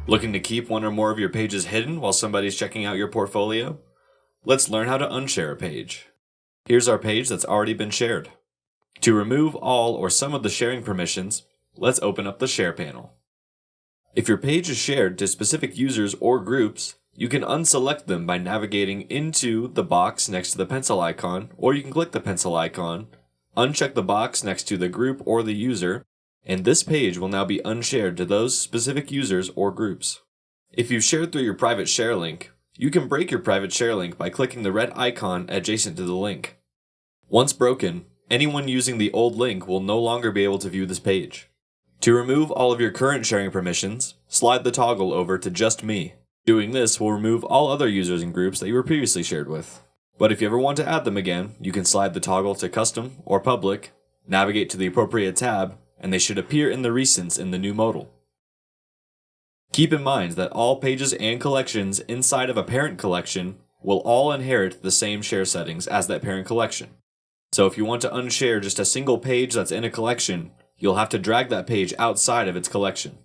Looking to keep one or more of your pages hidden while somebody's checking out your portfolio? Let's learn how to unshare a page. Here's our page that's already been shared. To remove all or some of the sharing permissions, let's open up the Share panel. If your page is shared to specific users or groups, you can unselect them by navigating into the box next to the pencil icon, or you can click the pencil icon, uncheck the box next to the group or the user, and this page will now be unshared to those specific users or groups. If you've shared through your private share link, you can break your private share link by clicking the red icon adjacent to the link. Once broken, anyone using the old link will no longer be able to view this page. To remove all of your current sharing permissions, slide the toggle over to Just Me. Doing this will remove all other users and groups that you were previously shared with. But if you ever want to add them again, you can slide the toggle to Custom or Public, navigate to the appropriate tab, and they should appear in the recents in the new modal. Keep in mind that all pages and collections inside of a parent collection will all inherit the same share settings as that parent collection. So if you want to unshare just a single page that's in a collection, you'll have to drag that page outside of its collection.